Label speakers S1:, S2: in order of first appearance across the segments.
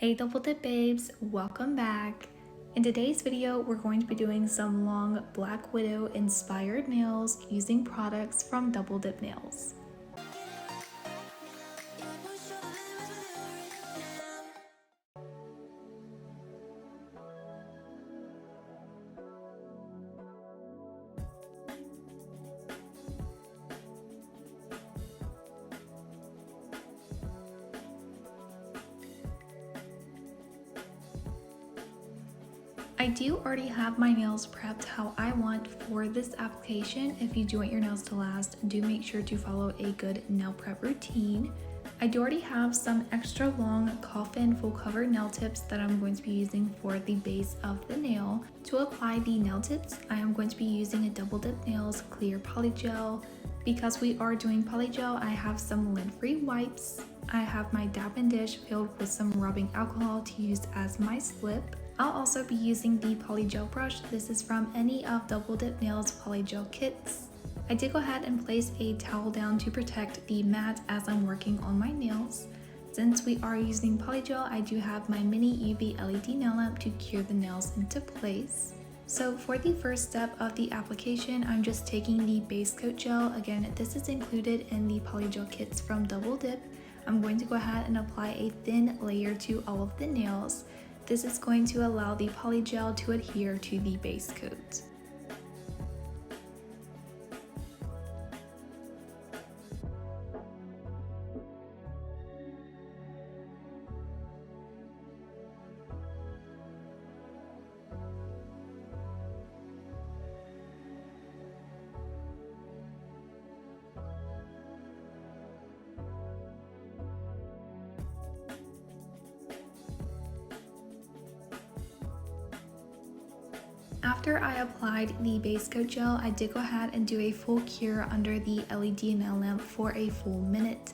S1: Hey Double Dip babes, welcome back. In today's video, we're going to be doing some long Black Widow inspired nails using products from Double Dip Nails. I do already have my nails prepped how I want for this application. If you do want your nails to last, do make sure to follow a good nail prep routine. I do already have some extra long coffin full cover nail tips that I'm going to be using for the base of the nail. To apply the nail tips, I am going to be using a Double Dip Nails clear polygel. Because we are doing polygel, I have some lint-free wipes. I have my dab and dish filled with some rubbing alcohol to use as my slip. I'll also be using the polygel brush. This is from any of Double Dip Nails polygel kits. I did go ahead and place a towel down to protect the mat as I'm working on my nails. Since we are using polygel, I do have my mini UV LED nail lamp to cure the nails into place. So for the first step of the application, I'm just taking the base coat gel. Again, this is included in the polygel kits from Double Dip. I'm going to go ahead and apply a thin layer to all of the nails. This is going to allow the polygel to adhere to the base coat. After I applied the base coat gel, I did go ahead and do a full cure under the LED nail lamp for a full minute.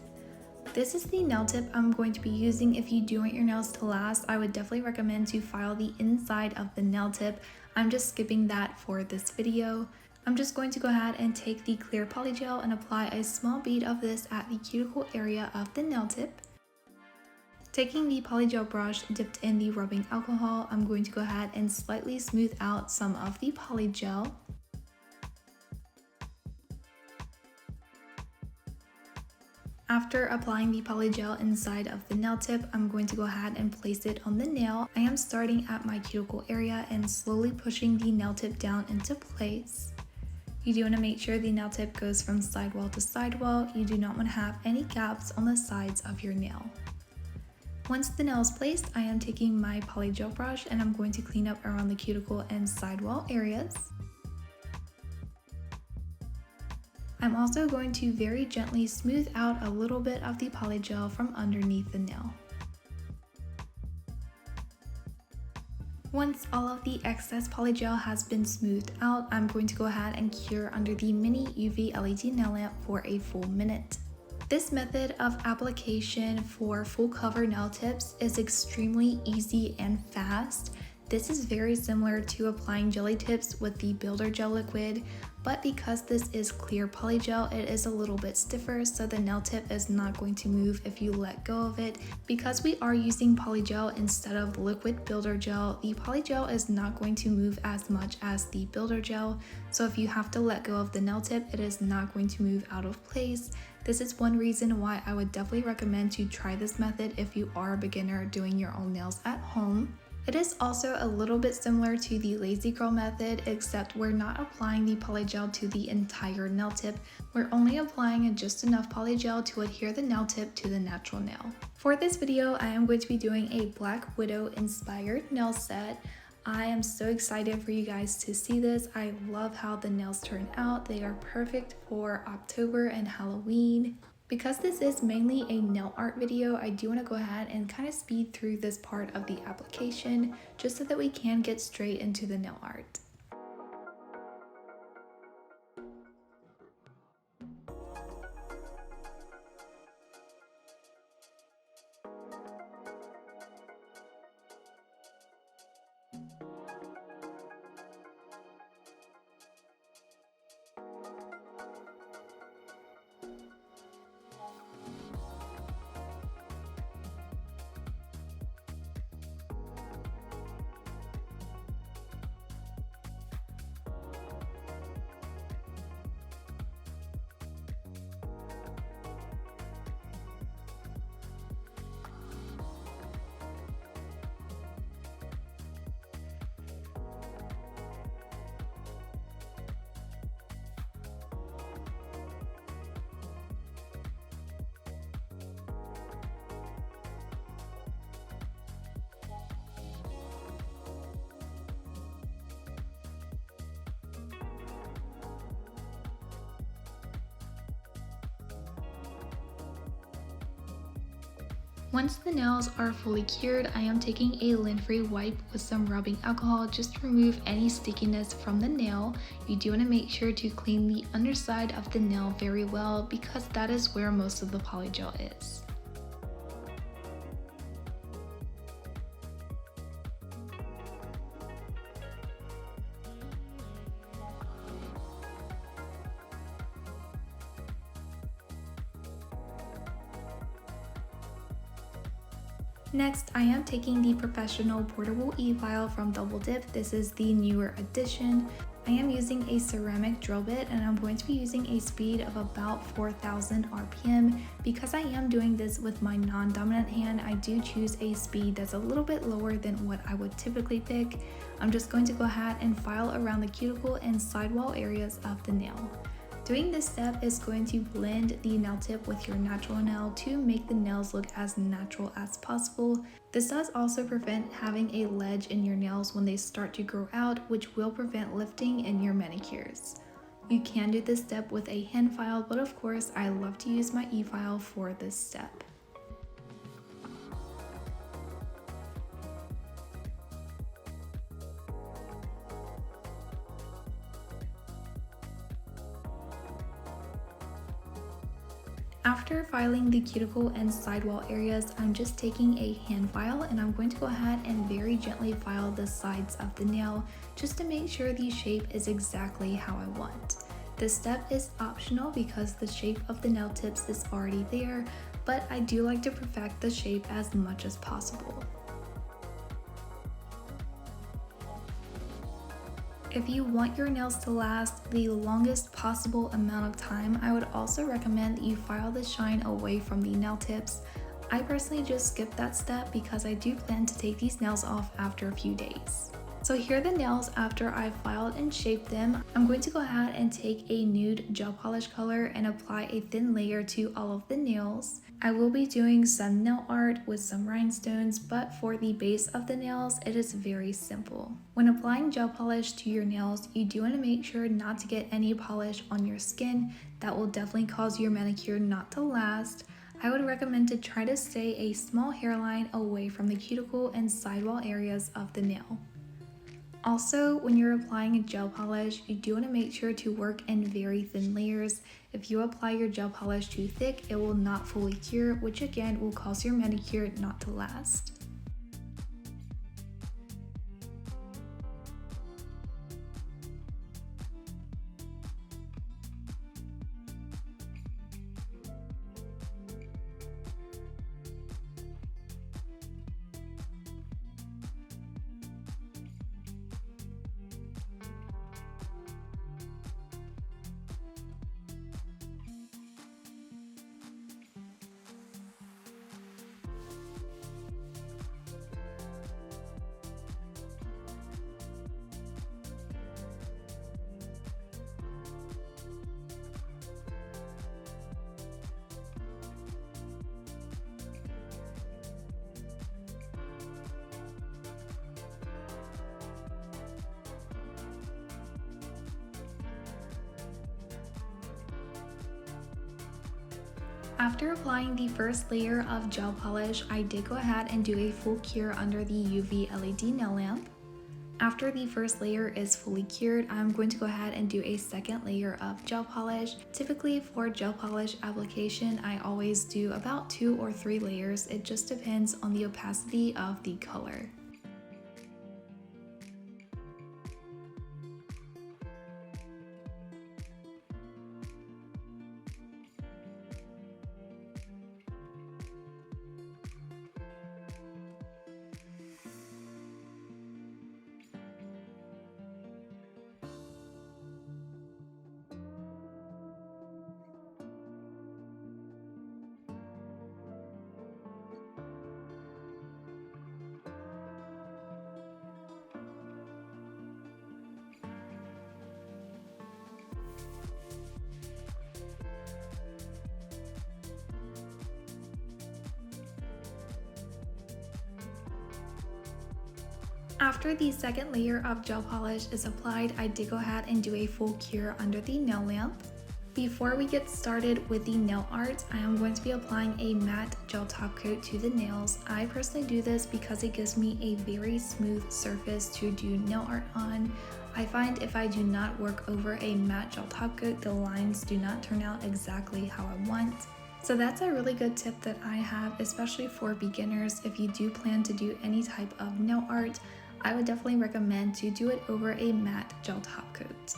S1: This is the nail tip I'm going to be using. If you do want your nails to last, I would definitely recommend to file the inside of the nail tip. I'm just skipping that for this video. I'm just going to go ahead and take the clear polygel and apply a small bead of this at the cuticle area of the nail tip. Taking the polygel brush dipped in the rubbing alcohol, I'm going to go ahead and slightly smooth out some of the polygel. After applying the polygel inside of the nail tip, I'm going to go ahead and place it on the nail. I am starting at my cuticle area and slowly pushing the nail tip down into place. You do want to make sure the nail tip goes from sidewall to sidewall. You do not want to have any gaps on the sides of your nail. Once the nail is placed, I am taking my polygel brush and I'm going to clean up around the cuticle and sidewall areas. I'm also going to very gently smooth out a little bit of the polygel from underneath the nail. Once all of the excess polygel has been smoothed out, I'm going to go ahead and cure under the mini UV LED nail lamp for a full minute. This method of application for full cover nail tips is extremely easy and fast. This is very similar to applying jelly tips with the builder gel liquid, but because this is clear polygel, it is a little bit stiffer, so the nail tip is not going to move if you let go of it. Because we are using polygel instead of liquid builder gel, the polygel is not going to move as much as the builder gel, so if you have to let go of the nail tip, it is not going to move out of place. This is one reason why I would definitely recommend to try this method if you are a beginner doing your own nails at home. It is also a little bit similar to the lazy girl method, except we're not applying the polygel to the entire nail tip. We're only applying just enough polygel to adhere the nail tip to the natural nail. For this video, I am going to be doing a Black Widow inspired nail set. I am so excited for you guys to see this. I love how the nails turn out. They are perfect for October and Halloween. Because this is mainly a nail art video, I do want to go ahead and kind of speed through this part of the application just so that we can get straight into the nail art. Once the nails are fully cured, I am taking a lint-free wipe with some rubbing alcohol just to remove any stickiness from the nail. You do want to make sure to clean the underside of the nail very well because that is where most of the polygel is. Next, I am taking the professional portable e-file from Double Dip. This is the newer edition. I am using a ceramic drill bit and I'm going to be using a speed of about 4,000 RPM. Because I am doing this with my non-dominant hand, I do choose a speed that's a little bit lower than what I would typically pick. I'm just going to go ahead and file around the cuticle and sidewall areas of the nail. Doing this step is going to blend the nail tip with your natural nail to make the nails look as natural as possible. This does also prevent having a ledge in your nails when they start to grow out, which will prevent lifting in your manicures. You can do this step with a hand file, but of course I love to use my e-file for this step. After filing the cuticle and sidewall areas, I'm just taking a hand file and I'm going to go ahead and very gently file the sides of the nail just to make sure the shape is exactly how I want. This step is optional because the shape of the nail tips is already there, but I do like to perfect the shape as much as possible. If you want your nails to last the longest possible amount of time, I would also recommend that you file the shine away from the nail tips. I personally just skip that step because I do plan to take these nails off after a few days. So here are the nails after I've filed and shaped them. I'm going to go ahead and take a nude gel polish color and apply a thin layer to all of the nails. I will be doing some nail art with some rhinestones, but for the base of the nails, it is very simple. When applying gel polish to your nails, you do want to make sure not to get any polish on your skin. That will definitely cause your manicure not to last. I would recommend to try to stay a small hairline away from the cuticle and sidewall areas of the nail. Also, when you're applying a gel polish, you do want to make sure to work in very thin layers. If you apply your gel polish too thick, it will not fully cure, which again will cause your manicure not to last. After applying the first layer of gel polish, I did go ahead and do a full cure under the UV LED nail lamp. After the first layer is fully cured, I'm going to go ahead and do a second layer of gel polish. Typically for gel polish application, I always do about 2 or 3 layers. It just depends on the opacity of the color. After the second layer of gel polish is applied, I did go ahead and do a full cure under the nail lamp. Before we get started with the nail art, I am going to be applying a matte gel top coat to the nails. I personally do this because it gives me a very smooth surface to do nail art on. I find if I do not work over a matte gel top coat, the lines do not turn out exactly how I want. So that's a really good tip that I have, especially for beginners. If you do plan to do any type of nail art, I would definitely recommend to do it over a matte gel top coat.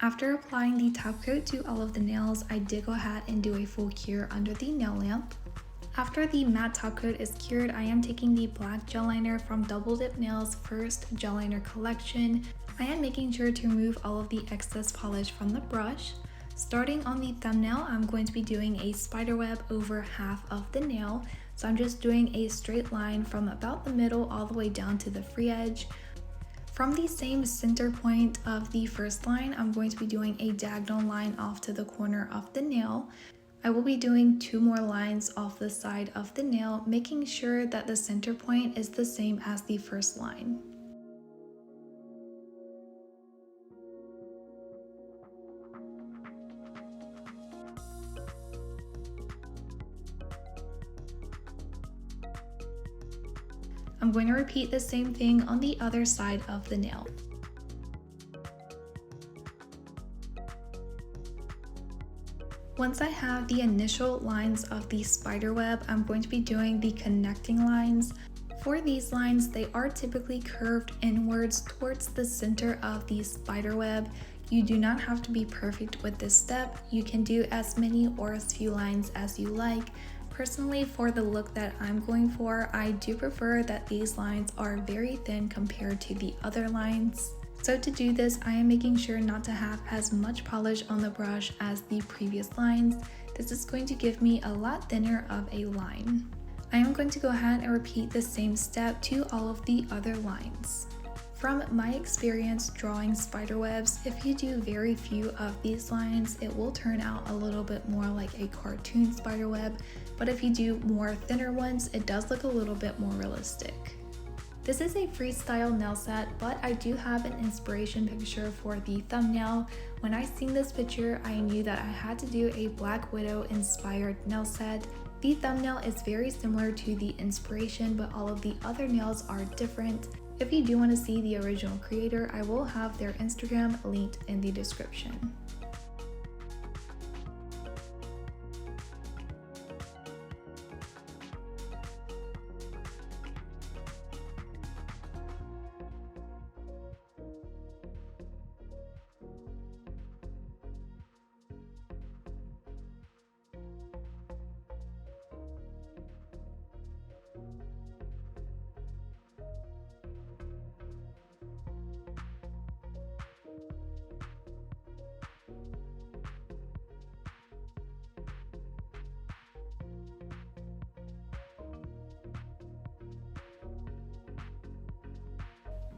S1: After applying the top coat to all of the nails, I did go ahead and do a full cure under the nail lamp. After the matte top coat is cured, I am taking the black gel liner from Double Dip Nails' first gel liner collection. I am making sure to remove all of the excess polish from the brush. Starting on the thumbnail, I'm going to be doing a spider web over half of the nail. So I'm just doing a straight line from about the middle all the way down to the free edge. From the same center point of the first line, I'm going to be doing a diagonal line off to the corner of the nail. I will be doing 2 more lines off the side of the nail, making sure that the center point is the same as the first line. I'm going to repeat the same thing on the other side of the nail. Once I have the initial lines of the spider web, I'm going to be doing the connecting lines. For these lines, they are typically curved inwards towards the center of the spider web. You do not have to be perfect with this step. You can do as many or as few lines as you like. Personally, for the look that I'm going for, I do prefer that these lines are very thin compared to the other lines. So to do this, I am making sure not to have as much polish on the brush as the previous lines. This is going to give me a lot thinner of a line. I am going to go ahead and repeat the same step to all of the other lines. From my experience drawing spider webs, if you do very few of these lines, it will turn out a little bit more like a cartoon spider web, but if you do more thinner ones, it does look a little bit more realistic. This is a freestyle nail set, but I do have an inspiration picture for the thumbnail. When I seen this picture, I knew that I had to do a Black Widow inspired nail set. The thumbnail is very similar to the inspiration, but all of the other nails are different. If you do want to see the original creator, I will have their Instagram linked in the description.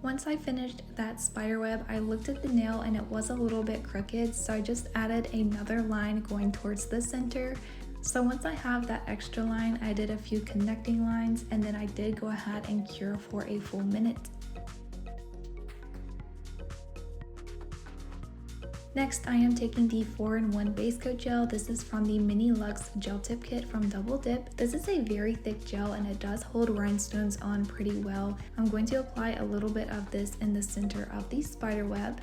S1: Once I finished that spider web, I looked at the nail and it was a little bit crooked, so I just added another line going towards the center. So once I have that extra line, I did a few connecting lines and then I did go ahead and cure for a full minute. Next, I am taking the 4-in-1 base coat gel. This is from the Mini Luxe Gel Tip Kit from Double Dip. This is a very thick gel and it does hold rhinestones on pretty well. I'm going to apply a little bit of this in the center of the spider web.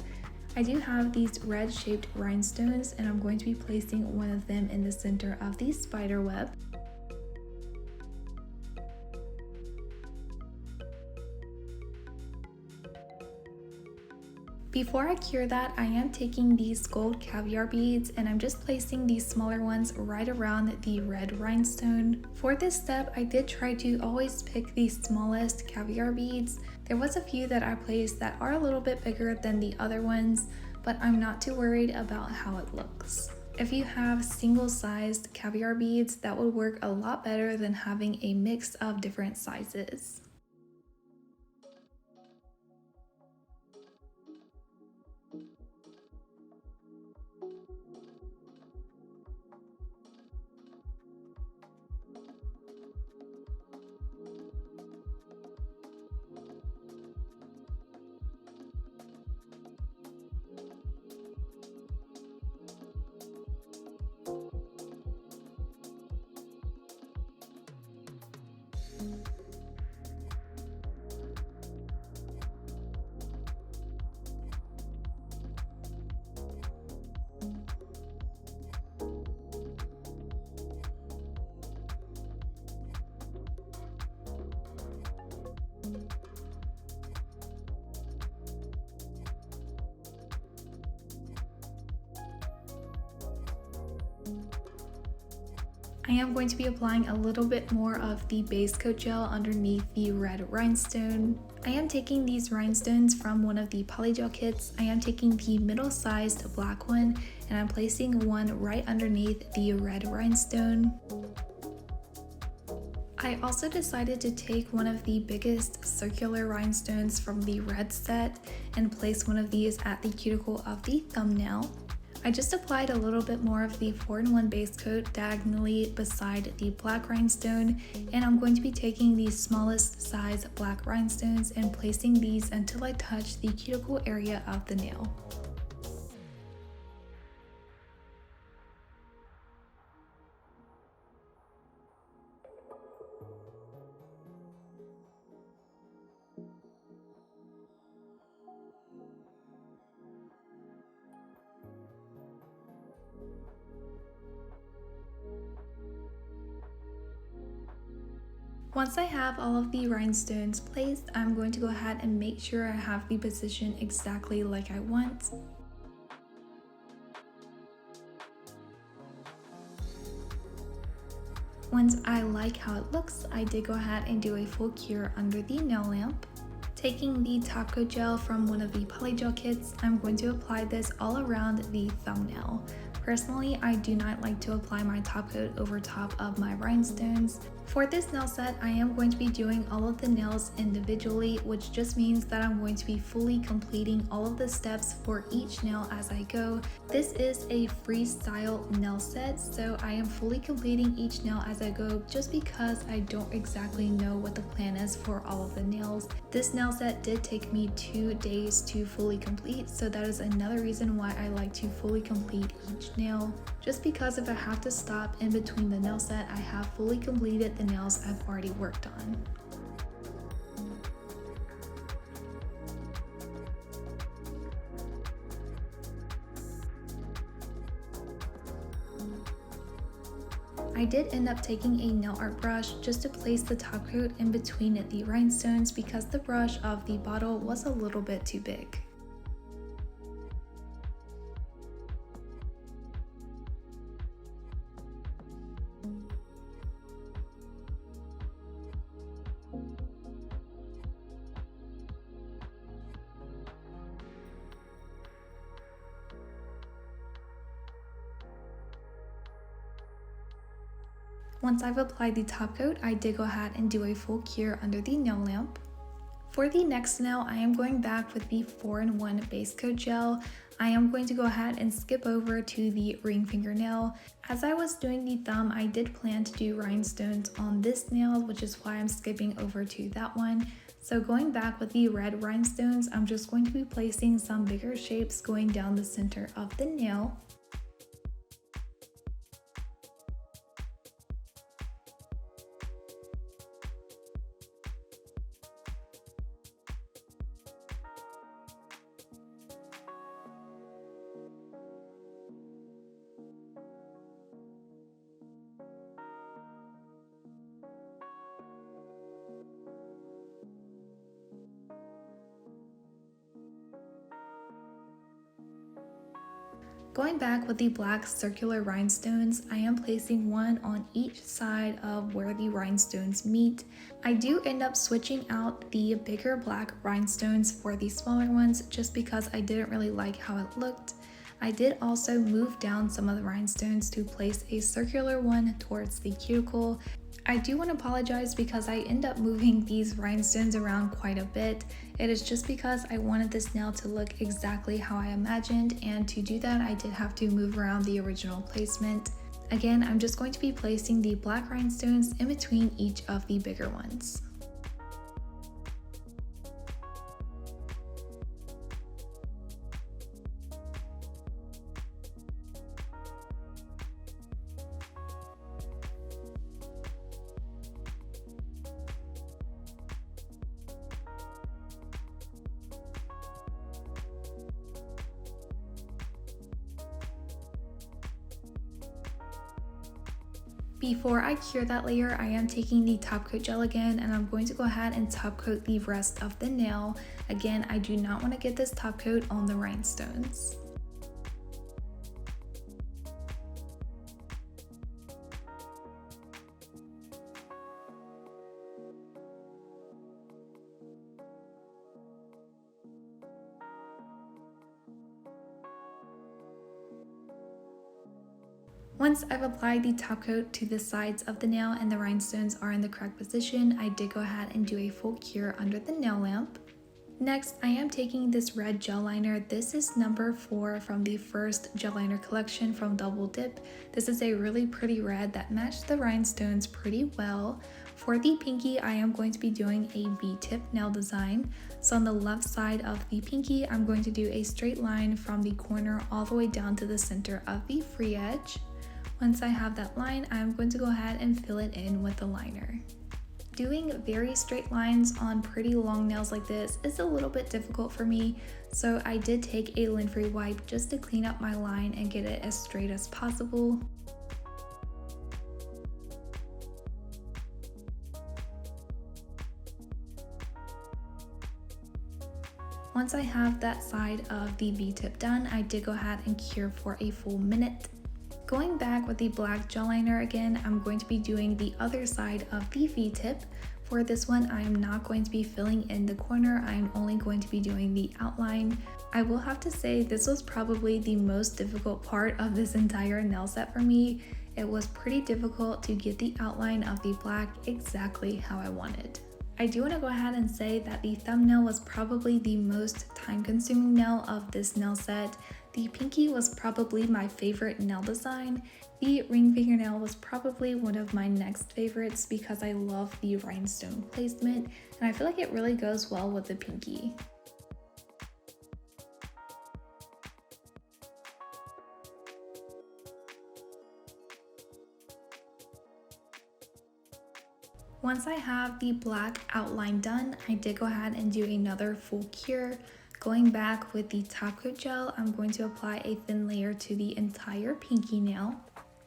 S1: I do have these red shaped rhinestones and I'm going to be placing one of them in the center of the spider web. Before I cure that, I am taking these gold caviar beads and I'm just placing these smaller ones right around the red rhinestone. For this step, I did try to always pick the smallest caviar beads. There was a few that I placed that are a little bit bigger than the other ones, but I'm not too worried about how it looks. If you have single-sized caviar beads, that would work a lot better than having a mix of different sizes. I am going to be applying a little bit more of the base coat gel underneath the red rhinestone. I am taking these rhinestones from one of the polygel kits. I am taking the middle-sized black one and I'm placing one right underneath the red rhinestone. I also decided to take one of the biggest circular rhinestones from the red set and place one of these at the cuticle of the thumbnail. I just applied a little bit more of the 4-in-1 base coat diagonally beside the black rhinestone, and I'm going to be taking the smallest size black rhinestones and placing these until I touch the cuticle area of the nail. Once I have all of the rhinestones placed, I'm going to go ahead and make sure I have the position exactly like I want. Once I like how it looks, I did go ahead and do a full cure under the nail lamp. Taking the top coat gel from one of the polygel kits, I'm going to apply this all around the thumbnail. Personally, I do not like to apply my top coat over top of my rhinestones. For this nail set, I am going to be doing all of the nails individually, which just means that I'm going to be fully completing all of the steps for each nail as I go. This is a freestyle nail set, so I am fully completing each nail as I go just because I don't exactly know what the plan is for all of the nails. This nail set did take me 2 days to fully complete, so that is another reason why I like to fully complete each nail. Just because if I have to stop in between the nail set, I have fully completed the nails I've already worked on. I did end up taking a nail art brush just to place the top coat in between the rhinestones because the brush of the bottle was a little bit too big. Once I've applied the top coat, I did go ahead and do a full cure under the nail lamp. For the next nail, I am going back with the 4-in-1 base coat gel. I am going to go ahead and skip over to the ring fingernail. As I was doing the thumb, I did plan to do rhinestones on this nail, which is why I'm skipping over to that one. So going back with the red rhinestones, I'm just going to be placing some bigger shapes going down the center of the nail. Going back with the black circular rhinestones, I am placing one on each side of where the rhinestones meet. I do end up switching out the bigger black rhinestones for the smaller ones just because I didn't really like how it looked. I did also move down some of the rhinestones to place a circular one towards the cuticle. I do want to apologize because I end up moving these rhinestones around quite a bit. It is just because I wanted this nail to look exactly how I imagined, and to do that I did have to move around the original placement. Again, I'm just going to be placing the black rhinestones in between each of the bigger ones. Before I cure that layer, I am taking the top coat gel again, and I'm going to go ahead and top coat the rest of the nail. Again, I do not want to get this top coat on the rhinestones. Once I've applied the top coat to the sides of the nail and the rhinestones are in the correct position, I did go ahead and do a full cure under the nail lamp. Next, I am taking this red gel liner. This is number 4 from the first gel liner collection from Double Dip. This is a really pretty red that matched the rhinestones pretty well. For the pinky, I am going to be doing a V-tip nail design. So on the left side of the pinky, I'm going to do a straight line from the corner all the way down to the center of the free edge. Once I have that line, I'm going to go ahead and fill it in with the liner. Doing very straight lines on pretty long nails like this is a little bit difficult for me, so I did take a lint-free wipe just to clean up my line and get it as straight as possible. Once I have that side of the V-tip done, I did go ahead and cure for a full minute. Going back with the black gel liner again, I'm going to be doing the other side of the V-tip. For this one, I am not going to be filling in the corner, I'm only going to be doing the outline. I will have to say this was probably the most difficult part of this entire nail set for me. It was pretty difficult to get the outline of the black exactly how I wanted. I do want to go ahead and say that the thumbnail was probably the most time-consuming nail of this nail set. The pinky was probably my favorite nail design. The ring fingernail was probably one of my next favorites because I love the rhinestone placement, and I feel like it really goes well with the pinky. Once I have the black outline done, I did go ahead and do another full cure. Going back with the top coat gel, I'm going to apply a thin layer to the entire pinky nail.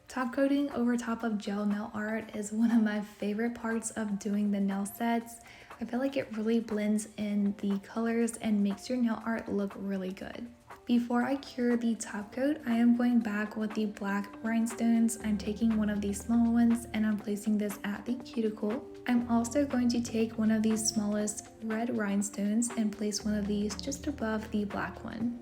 S1: Top coating over top of gel nail art is one of my favorite parts of doing the nail sets. I feel like it really blends in the colors and makes your nail art look really good. Before I cure the top coat, I am going back with the black rhinestones. I'm taking one of these small ones and I'm placing this at the cuticle. I'm also going to take one of these smallest red rhinestones and place one of these just above the black one.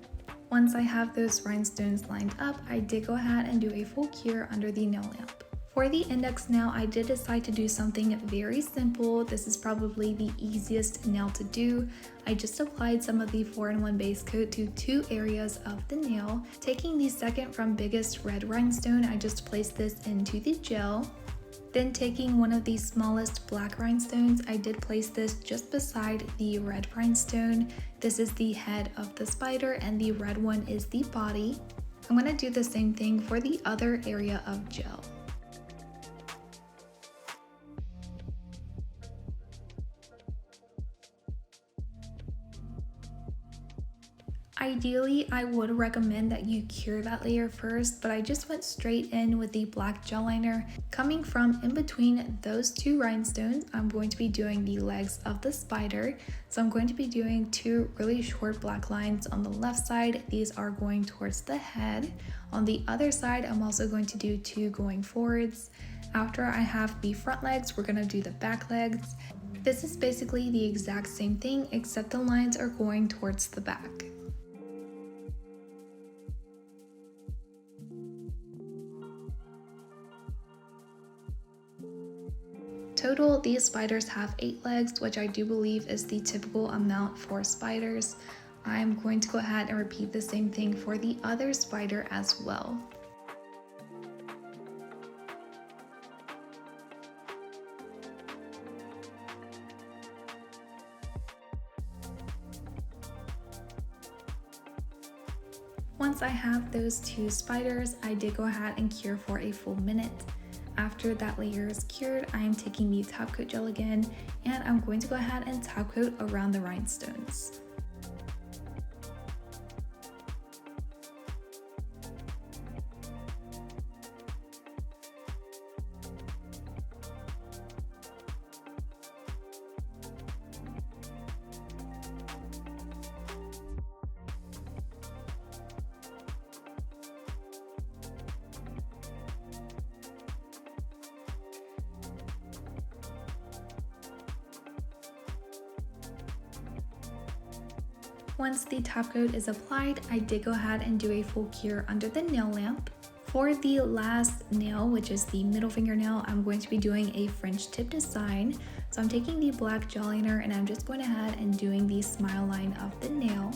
S1: Once I have those rhinestones lined up, I did go ahead and do a full cure under the nail lamp. For the index nail, I did decide to do something very simple. This is probably the easiest nail to do. I just applied some of the 4-in-1 base coat to 2 areas of the nail. Taking the second from biggest red rhinestone, I just placed this into the gel. Then taking one of the smallest black rhinestones, I did place this just beside the red rhinestone. This is the head of the spider and the red one is the body. I'm going to do the same thing for the other area of gel. Ideally, I would recommend that you cure that layer first, but I just went straight in with the black gel liner. Coming from in between those two rhinestones, I'm going to be doing the legs of the spider. So I'm going to be doing two really short black lines on the left side. These are going towards the head. On the other side, I'm also going to do two going forwards. After I have the front legs, we're going to do the back legs. This is basically the exact same thing, except the lines are going towards the back. Total, these spiders have 8 legs, which I do believe is the typical amount for spiders. I'm going to go ahead and repeat the same thing for the other spider as well. Once I have those two spiders, I did go ahead and cure for a full minute. After that layer is cured, I am taking the top coat gel again, and I'm going to go ahead and top coat around the rhinestones. Once the top coat is applied, I did go ahead and do a full cure under the nail lamp. For the last nail, which is the middle fingernail, I'm going to be doing a French tip design. So I'm taking the black gel liner and I'm just going ahead and doing the smile line of the nail.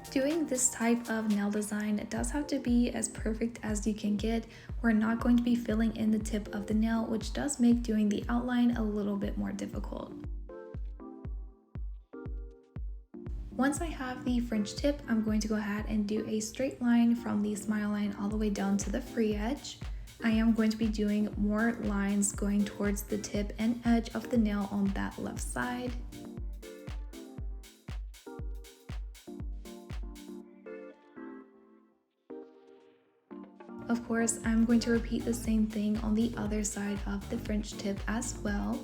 S1: Doing this type of nail design does have to be as perfect as you can get. We're not going to be filling in the tip of the nail, which does make doing the outline a little bit more difficult. Once I have the French tip, I'm going to go ahead and do a straight line from the smile line all the way down to the free edge. I am going to be doing more lines going towards the tip and edge of the nail on that left side. Of course, I'm going to repeat the same thing on the other side of the French tip as well.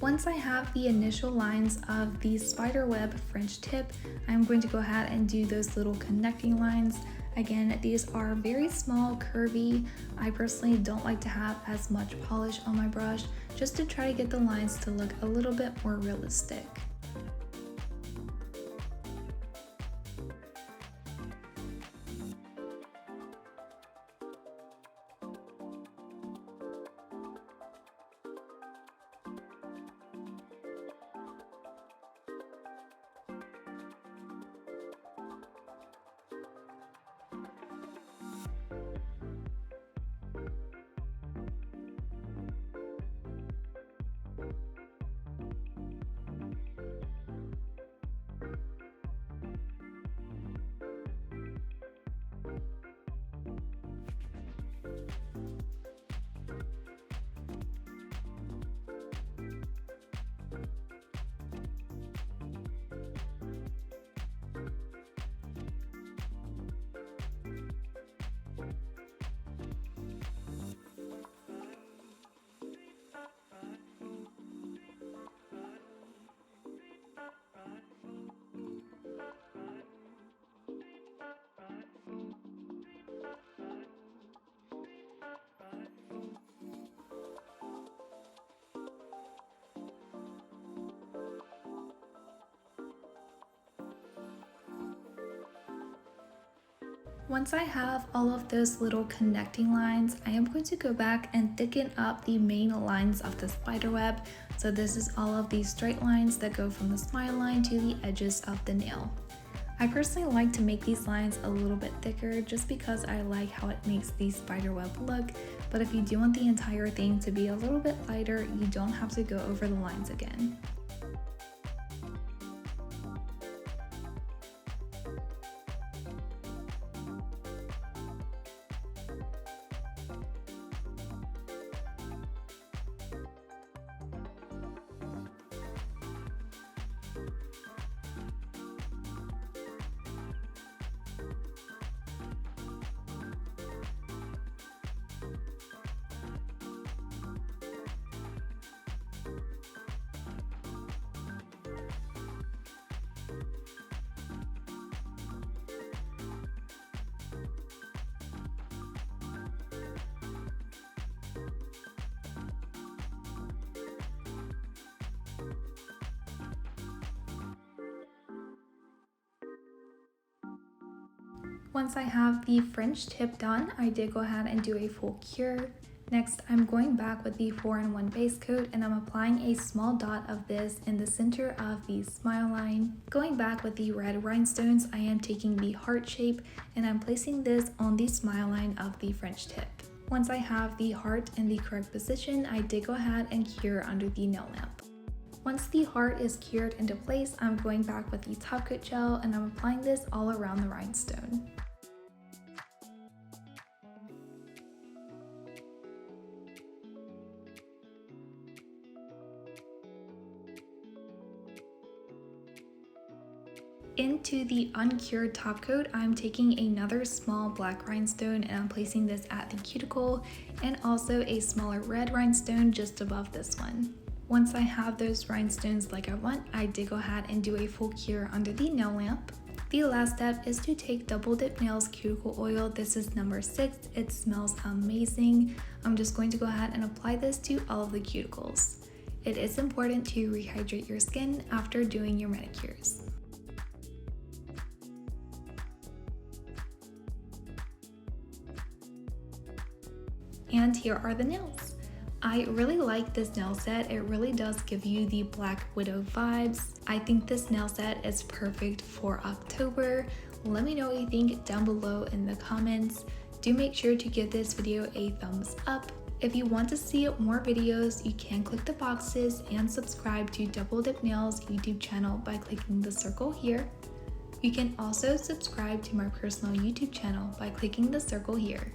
S1: Once I have the initial lines of the spiderweb French tip, I'm going to go ahead and do those little connecting lines. Again, these are very small, curvy. I personally don't like to have as much polish on my brush, just to try to get the lines to look a little bit more realistic. Once I have all of those little connecting lines, I am going to go back and thicken up the main lines of the spider web. So this is all of these straight lines that go from the smile line to the edges of the nail. I personally like to make these lines a little bit thicker just because I like how it makes the spider web look, but if you do want the entire thing to be a little bit lighter, you don't have to go over the lines again. Once I have the French tip done, I did go ahead and do a full cure. Next, I'm going back with the 4-in-1 base coat and I'm applying a small dot of this in the center of the smile line. Going back with the red rhinestones, I am taking the heart shape and I'm placing this on the smile line of the French tip. Once I have the heart in the correct position, I did go ahead and cure under the nail lamp. Once the heart is cured into place, I'm going back with the top coat gel and I'm applying this all around the rhinestone. Into the uncured top coat, I'm taking another small black rhinestone and I'm placing this at the cuticle and also a smaller red rhinestone just above this one. Once I have those rhinestones like I want, I did go ahead and do a full cure under the nail lamp. The last step is to take Double Dip Nails Cuticle Oil. This is number 6. It smells amazing. I'm just going to go ahead and apply this to all of the cuticles. It is important to rehydrate your skin after doing your manicures. And here are the nails. I really like this nail set. It really does give you the Black Widow vibes. I think this nail set is perfect for October. Let me know what you think down below in the comments. Do make sure to give this video a thumbs up. If you want to see more videos, you can click the boxes and subscribe to Double Dip Nails YouTube channel by clicking the circle here. You can also subscribe to my personal YouTube channel by clicking the circle here.